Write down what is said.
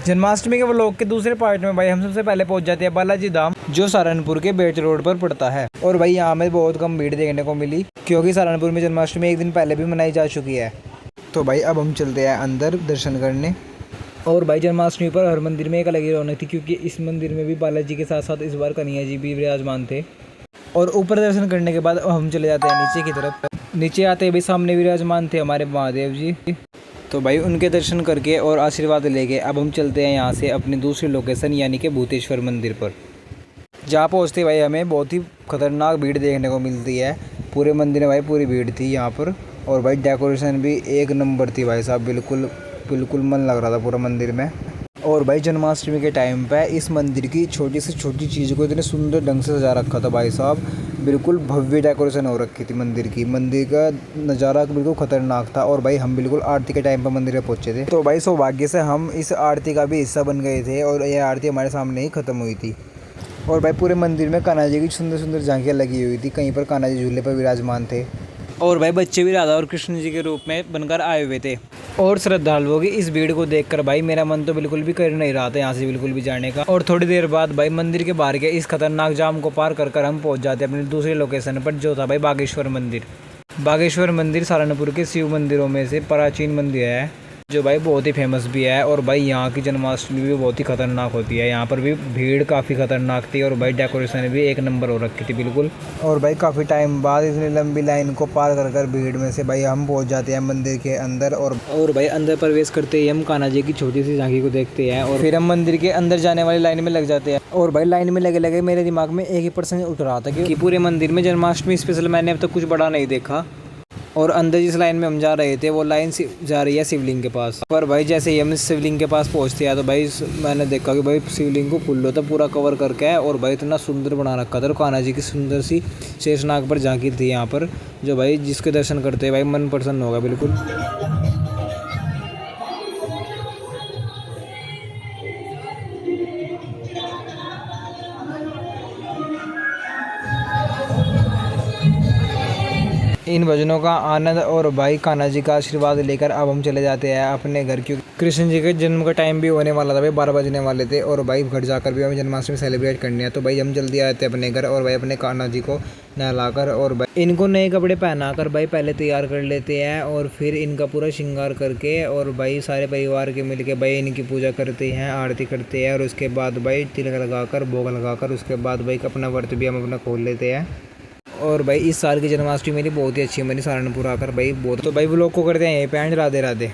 जन्माष्टमी के व्लॉग के दूसरे पार्ट में भाई हम सबसे पहले पहुंच जाते हैं बालाजी धाम, जो सहारनपुर के बेट रोड पर पड़ता है। और भाई यहाँ में बहुत कम भीड़ देखने को मिली, क्योंकि सहारनपुर में जन्माष्टमी एक दिन पहले भी मनाई जा चुकी है। तो भाई अब हम चलते हैं अंदर दर्शन करने। और भाई जन्माष्टमी पर हर मंदिर में एक अलग ही रौनक थी, क्योंकि इस मंदिर में भी बालाजी के साथ साथ इस बार कन्हैया जी भी विराजमान थे। और ऊपर दर्शन करने के बाद हम चले जाते हैं नीचे की तरफ। नीचे आते ही भाई सामने विराजमान थे हमारे महादेव जी। तो भाई उनके दर्शन करके और आशीर्वाद लेके अब हम चलते हैं यहाँ से अपनी दूसरी लोकेशन यानी कि भूतेश्वर मंदिर पर। जहाँ पहुँचते भाई हमें बहुत ही खतरनाक भीड़ देखने को मिलती है। पूरे मंदिर में भाई पूरी भीड़ थी यहाँ पर। और भाई डेकोरेशन भी एक नंबर थी भाई साहब, बिल्कुल मन लग रहा था पूरा मंदिर में। और भाई जन्माष्टमी के टाइम पे इस मंदिर की छोटी से छोटी चीज़ को इतने सुंदर ढंग से सजा रखा था भाई साहब। बिल्कुल भव्य डेकोरेशन हो रखी थी मंदिर की। मंदिर का नज़ारा बिल्कुल ख़तरनाक था। और भाई हम बिल्कुल आरती के टाइम पर मंदिर में पहुंचे थे। तो भाई सौभाग्य से हम इस आरती का भी हिस्सा बन गए थे और यह आरती हमारे सामने ही ख़त्म हुई थी। और भाई पूरे मंदिर में कान्हा जी की सुंदर सुंदर झांकियाँ लगी हुई थी। कहीं पर कान्हा जी झूले पर विराजमान थे और भाई बच्चे भी राधा और कृष्ण जी के रूप में बनकर आए हुए थे। और श्रद्धालुओं की इस भीड़ को देखकर भाई मेरा मन तो बिल्कुल भी कर नहीं रहा था यहाँ से बिल्कुल भी जाने का। और थोड़ी देर बाद भाई मंदिर के बाहर के इस खतरनाक जाम को पार कर हम पहुँच जाते अपनी दूसरी लोकेशन पर, जो था भाई बागेश्वर मंदिर। बागेश्वर मंदिर सहारनपुर के शिव मंदिरों में से प्राचीन मंदिर है, जो भाई बहुत ही फेमस भी है। और भाई यहाँ की जन्माष्टमी भी बहुत ही खतरनाक होती है। यहाँ पर भी भीड़ काफ़ी खतरनाक थी और भाई डेकोरेशन भी एक नंबर हो रखी थी बिल्कुल। और भाई काफ़ी टाइम बाद इतनी लंबी लाइन को पार कर भीड़ में से भाई हम पहुँच जाते हैं मंदिर के अंदर। और भाई अंदर प्रवेश करते ही हम कान्हा जी की छोटी सी झांकी को देखते हैं और फिर हम मंदिर के अंदर जाने वाली लाइन में लग जाते हैं। और भाई लाइन में लगे मेरे दिमाग में एक ही प्रश्न उठ रहा था कि पूरे मंदिर में जन्माष्टमी स्पेशल मैंने अब तक कुछ बड़ा नहीं देखा। और अंदर जिस लाइन में हम जा रहे थे वो लाइन जा रही है शिवलिंग के पास। पर भाई जैसे ही हम शिवलिंग के पास पहुंचते हैं तो भाई मैंने देखा कि भाई शिवलिंग को फूलों तो पूरा कवर करके है और भाई इतना सुंदर बना रखा था। और कान्हा जी की सुंदर सी शेषनाग पर झांकी थी यहाँ पर, जो भाई जिसके दर्शन करते हैं भाई मन प्रसन्न होगा बिल्कुल। इन भजनों का आनंद और भाई कान्हा जी का आशीर्वाद लेकर अब हम चले जाते हैं अपने घर, क्योंकि कृष्ण जी के जन्म का टाइम भी होने वाला था भाई, 12 बजने वाले थे। और भाई घर जाकर भी हमें जन्माष्टमी सेलिब्रेट करनी है। तो भाई हम जल्दी आए थे अपने घर और भाई अपने कान्हा जी को नहलाकर और भाई इनको नए कपड़े पहनाकर भाई पहले तैयार कर लेते हैं। और फिर इनका पूरा श्रृंगार करके और भाई सारे परिवार के मिलके भाई इनकी पूजा करते हैं, आरती करते हैं। और उसके बाद भाई तिलक लगाकर भोग लगाकर उसके बाद भाई अपना व्रत भी हम अपना खोल लेते हैं। और भाई इस साल की जन्माष्टमी मेरी बहुत ही अच्छी बनी सहारनपुर आकर भाई बहुत। तो भाई व्लॉग को करते हैं यहीं पे एंड। राधे राधे।